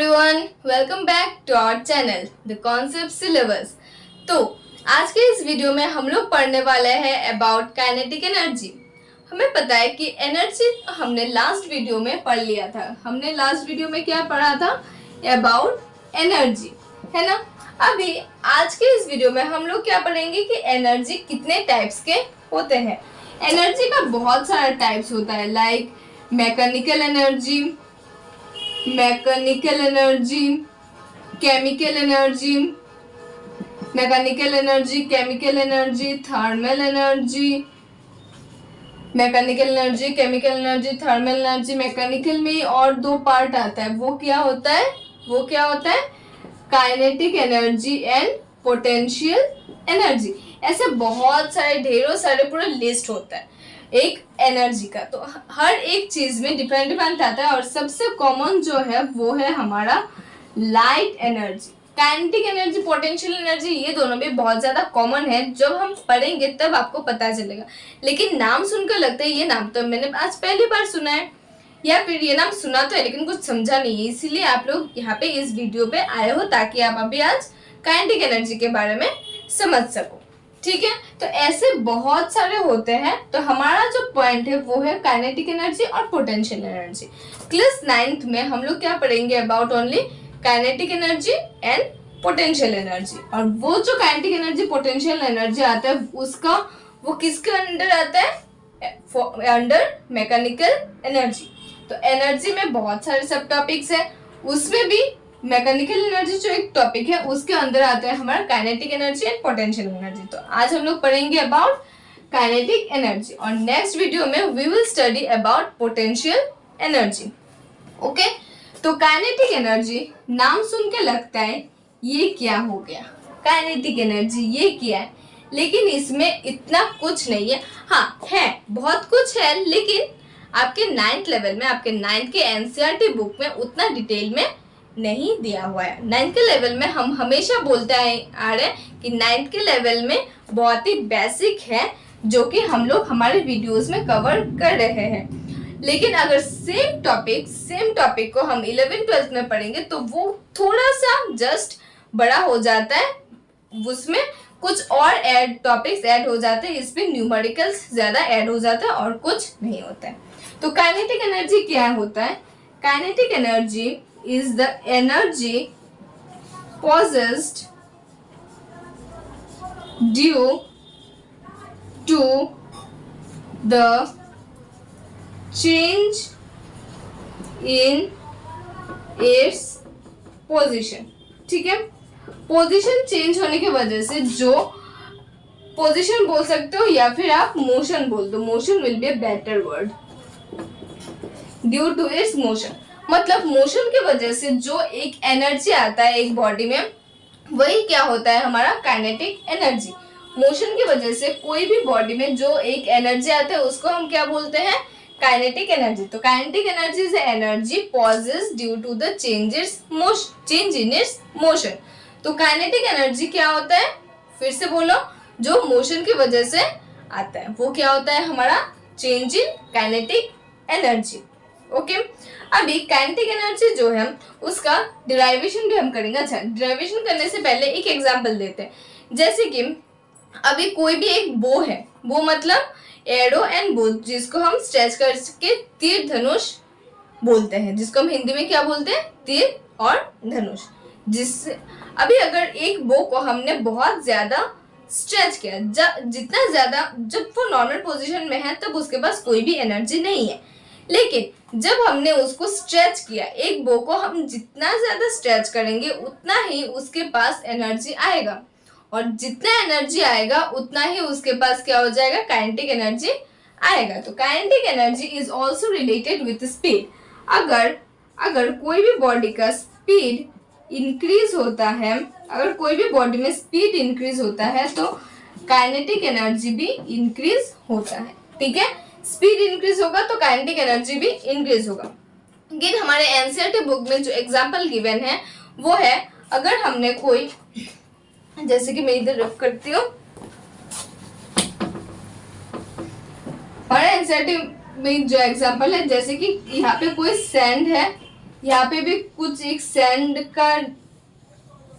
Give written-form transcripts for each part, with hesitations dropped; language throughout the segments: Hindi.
Everyone, welcome back to our channel the concept syllabus. तो आज के इस वीडियो में हम लोग पढ़ने वाले हैं अबाउट काइनेटिक एनर्जी। हमें पता है कि एनर्जी हमने लास्ट वीडियो में पढ़ लिया था। हमने लास्ट वीडियो में क्या पढ़ा था? अबाउट एनर्जी, है ना। अभी आज के इस वीडियो में हम लोग क्या पढ़ेंगे कि एनर्जी कितने टाइप्स के होते हैं। एनर्जी का बहुत सारा टाइप्स होता है, like mechanical energy, chemical energy, thermal energy. Mechanical में और दो पार्ट आता है, वो क्या होता है kinetic energy and potential energy. ऐसे बहुत सारे ढेरों सारे पूरा लिस्ट होता है एक एनर्जी का। तो हर एक चीज में डिफरेंट आता है और सबसे कॉमन जो है वो है हमारा light energy. Kinetic energy, potential energy, ये दोनों भी बहुत ज्यादा कॉमन है। जब हम पढ़ेंगे तब आपको पता चलेगा, लेकिन नाम सुनकर लगता है ये नाम तो मैंने आज पहली बार सुना है, या फिर ये नाम सुना तो है लेकिन कुछ समझा नहीं है। इसीलिए आप लोग यहाँ पे इस वीडियो पे आए हो ताकि आप अभी आज काइनेटिक एनर्जी के बारे में समझ सको, ठीक है। तो ऐसे बहुत सारे होते हैं। तो हमारा जो पॉइंट है वो है काइनेटिक एनर्जी और पोटेंशियल एनर्जी। क्लास 9th में हम लोग क्या पढ़ेंगे? About only kinetic energy and potential energy. और वो जो काइनेटिक एनर्जी, पोटेंशियल एनर्जी आता है उसका वो किसके अंडर आता है? Under mechanical energy. तो एनर्जी में बहुत सारे सब टॉपिक्स है, उसमें भी मैकेनिकल एनर्जी जो एक टॉपिक है उसके अंदर आता है हमारा kinetic energy and potential energy. तो आज हम लोग पढ़ेंगे अबाउट काइनेटिक एनर्जी और नेक्स्ट वीडियो में we will study about potential energy. Okay, तो काइनेटिक एनर्जी नाम सुन के लगता है ये क्या हो गया, काइनेटिक एनर्जी ये क्या है, लेकिन इसमें इतना कुछ नहीं है। हाँ है, बहुत कुछ है, लेकिन आपके 9th लेवल में, आपके 9th के एनसीईआरटी बुक में उतना डिटेल में नहीं दिया हुआ है। 9th के लेवल में हम हमेशा बोलते आ रहे हैं कि 9th के लेवल में बहुत ही बेसिक है जो कि हम लोग हमारे वीडियोस में कवर कर रहे हैं। लेकिन अगर सेम टॉपिक को हम 11th-12th में पढ़ेंगे तो वो थोड़ा सा जस्ट बड़ा हो जाता है, उसमें कुछ और टॉपिक्स ऐड हो जाते हैं, इसमें न्यूमेरिकल्स ज्यादा ऐड हो जाता है और कुछ नहीं होता है। तो काइनेटिक एनर्जी क्या होता है? Kinetic energy is the energy possessed due to the change in its position। ठीक है, पोजीशन चेंज होने की वजह से, जो पोजीशन बोल सकते हो या फिर आप मोशन बोल दो, motion will be a better word. Due to its motion मतलब मोशन की वजह से जो एक एनर्जी आता है एक बॉडी में, वही क्या होता है हमारा काइनेटिक एनर्जी। मोशन की वजह से कोई भी बॉडी में जो एक एनर्जी आता है उसको हम क्या बोलते हैं? Kinetic energy. तो kinetic energy is energy possess due to the change in its motion. तो काइनेटिक एनर्जी क्या होता है? फिर से बोलो, जो मोशन की वजह से आता है वो क्या होता है हमारा? Change in kinetic energy. Okay, अभी काइनेटिक एनर्जी जो है उसका डिराइवेशन भी हम करेंगे। अच्छा, डिराइवेशन करने से पहले एक एग्जांपल देते हैं। जैसे कि अभी कोई भी एक बो है, बो मतलब एरो एंड बो, जिसको हम स्ट्रेच करके तीर धनुष बोलते हैं, जिसको हम हिंदी में क्या बोलते हैं? तीर और धनुष। अभी अगर एक बो को हमने बहुत ज्यादा स्ट्रेच किया, जितना ज्यादा, जब वो नॉर्मल पोजीशन में है तब उसके पास कोई भी एनर्जी नहीं है, लेकिन जब हमने उसको स्ट्रेच किया, एक बो को हम जितना ज्यादा स्ट्रेच करेंगे उतना ही उसके पास एनर्जी आएगा, और जितना एनर्जी आएगा उतना ही उसके पास क्या हो जाएगा? काइनेटिक एनर्जी आएगा। तो kinetic energy is also related with speed. अगर कोई भी बॉडी का स्पीड इंक्रीज होता है, अगर कोई भी बॉडी में स्पीड इंक्रीज होता है तो काइनेटिक एनर्जी भी इंक्रीज होता है। ठीक है, स्पीड इंक्रीज होगा तो काइनेटिक एनर्जी भी इंक्रीज होगा। लेकिन हमारे एनसीईआरटी बुक में जो एग्जांपल गिवन है वो है, अगर हमने कोई, जैसे कि मैं इधर रख करती हूँ, हमारे एनसीईआरटी में जो एग्जांपल है, जैसे कि यहाँ पे कोई सैंड है, यहाँ पे भी कुछ एक सैंड का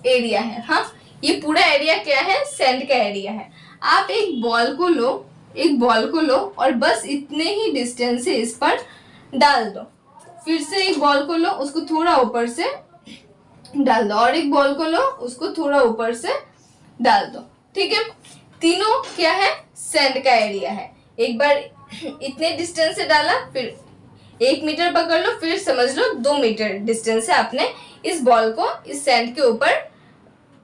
एरिया है। हाँ, ये पूरा एरिया क्या है, सैंड का एरिया है। आप एक बॉल को लो और बस इतने ही डिस्टेंस से इस पर डाल दो। फिर से एक बॉल को लो, उसको थोड़ा ऊपर से डाल दो, और एक बॉल को लो, उसको थोड़ा ऊपर से डाल दो। ठीक है, तीनों क्या है, सैंड का एरिया है। एक बार इतने डिस्टेंस से डाला, फिर 1 मीटर पकड़ लो, फिर समझ लो 2 मीटर डिस्टेंस से आपने इस बॉल को इस सैंड के ऊपर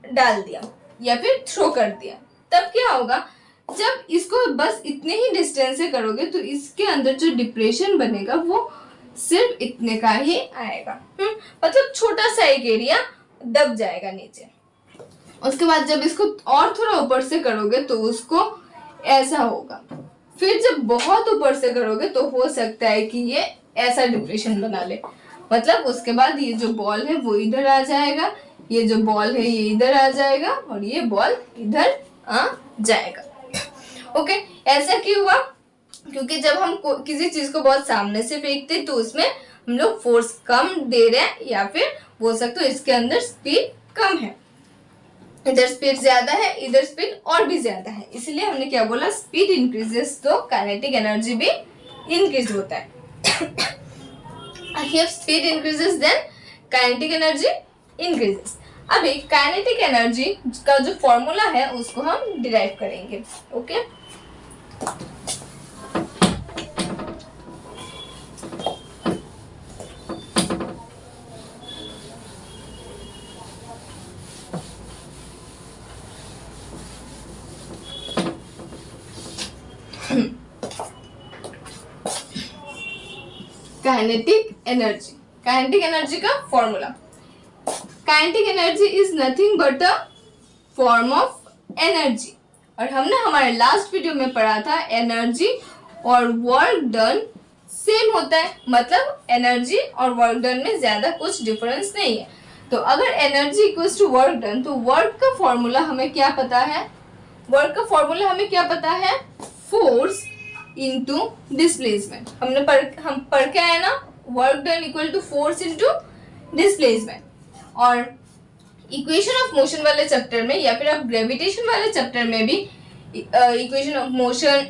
डाल दिया या फिर थ्रो कर दिया। तब क्या होगा, जब इसको बस इतने ही डिस्टेंस से करोगे तो इसके अंदर जो डिप्रेशन बनेगा वो सिर्फ इतने का ही आएगा। मतलब छोटा सा एक एरिया दब जाएगा नीचे। उसके बाद जब इसको और थोड़ा ऊपर से करोगे तो उसको ऐसा होगा। फिर जब बहुत ऊपर से करोगे तो हो सकता है कि ये ऐसा डिप्रेशन बना ले। मतलब उसके बाद ये जो बॉल है वो इधर आ जाएगा, ये जो बॉल है ये इधर आ जाएगा और ये बॉल इधर आ जाएगा। ओके, ऐसा क्यों हुआ? क्योंकि जब हम किसी चीज को बहुत सामने से फेंकते तो उसमें हम लोग फोर्स कम दे रहे हैं, या फिर बोल सकते हो इसके अंदर स्पीड कम है। इधर स्पीड ज्यादा है, इधर स्पीड और भी ज्यादा है, इसलिए हमने क्या बोला, स्पीड इंक्रीजेस तो काइनेटिक एनर्जी भी इंक्रीज होता है। If speed increases then kinetic energy increases। अभी काइनेटिक एनर्जी का जो फॉर्मूला है उसको हम डिराइव करेंगे। ओके, काइनेटिक एनर्जी का formula, kinetic energy is nothing but a form of energy. और हमने हमारे लास्ट वीडियो में पढ़ा था एनर्जी और वर्क डन सेम होता है, मतलब एनर्जी और वर्क डन में ज्यादा कुछ डिफरेंस नहीं है। तो अगर energy equals to work done, तो वर्क का फॉर्मूला हमें क्या पता है, फोर्स इनटू डिस्प्लेसमेंट। हम पढ़ के आए ना, work done equal to force into displacement. और इक्वेशन ऑफ मोशन वाले चैप्टर में या फिर आप ग्रेविटेशन वाले चैप्टर में भी equation of motion,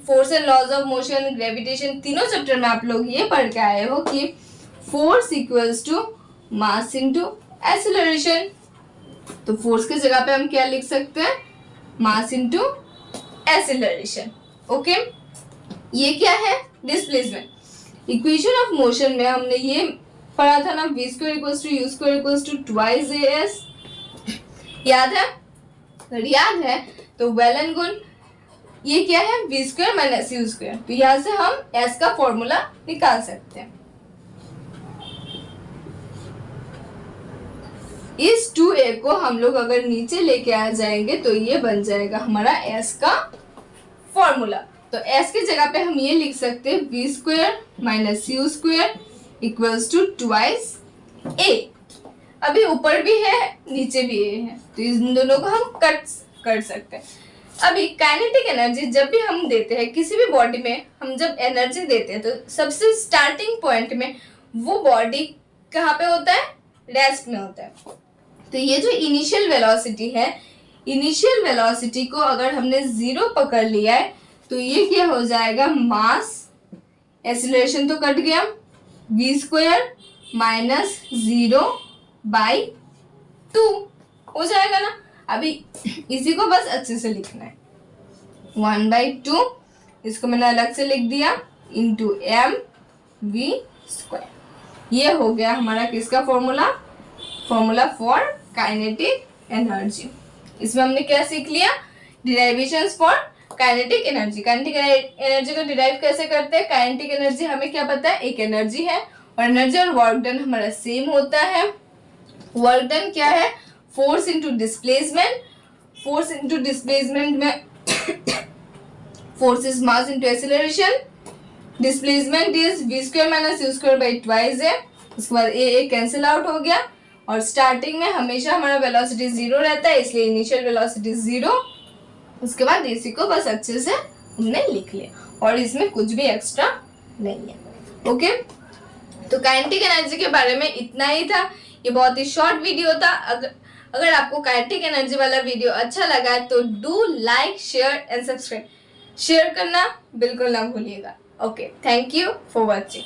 force and laws of motion, gravitation, तीनों चैप्टर में आप लोग ये पढ़ के आए हो कि force equals to mass into acceleration. तो फोर्स की जगह पे हम क्या लिख सकते हैं, मास इनटू एक्सेलरेशन। ओके, ये क्या है, डिस्प्लेसमेंट। इक्वेशन ऑफ मोशन में हमने ये पढ़ा था ना, v square equals to u square equals to twice as। याद है? अगर याद है तो वेल एंड गुड। ये क्या है, v square minus u square. तो यहाँ से हम s का फॉर्मूला निकाल सकते हैं। इस 2a को हम लोग अगर नीचे लेके आ जाएंगे तो ये बन जाएगा हमारा s का फॉर्मूला। तो s की जगह पे हम ये लिख सकते हैं v square minus u square equals to twice a। अभी ऊपर भी है नीचे भी a है, तो इन दोनों को हम कट कर सकते हैं। अभी काइनेटिक एनर्जी जब भी हम देते हैं किसी भी बॉडी में, हम जब एनर्जी देते हैं तो सबसे स्टार्टिंग पॉइंट में वो बॉडी कहाँ पे होता है, रेस्ट में होता है। तो ये जो इनिशियल वेलोसिटी है, इनिशियल वेलोसिटी को अगर हमने 0 पकड़ लिया है तो ये क्या हो जाएगा, मास, एक्सीलरेशन तो कट गया, v स्क्वायर माइनस 0/2 हो जाएगा ना। अभी इसी को बस अच्छे से लिखना है, 1/2 इसको मैंने अलग से लिख दिया इंटू mv स्क्वायर। ये हो गया हमारा किसका फॉर्मूला फॉर काइनेटिक एनर्जी। इसमें हमने क्या सीख लिया, derivations for kinetic energy. Kinetic energy को डिराइव कैसे करते हैं, काइनेटिक एनर्जी हमें क्या पता है, एक एनर्जी है और एनर्जी और वर्क डन हमारा सेम होता है। वर्क डन क्या है, force into displacement. Force into displacement में force is mass into acceleration, displacement is v square minus u square by twice है। उसके बाद a कैंसिल आउट हो गया और स्टार्टिंग में हमेशा हमारा वेलोसिटी 0 रहता है, इसलिए इनिशियल वेलोसिटी 0। उसके बाद इसी को बस अच्छे से हमने लिख लिया और इसमें कुछ भी एक्स्ट्रा नहीं है। ओके, तो काइनेटिक एनर्जी के बारे में इतना ही था। ये बहुत ही शॉर्ट वीडियो था। अगर आपको काइनेटिक एनर्जी वाला वीडियो अच्छा लगा तो do like, share and subscribe. Share करना बिल्कुल ना भूलिएगा। Okay, thank you for watching.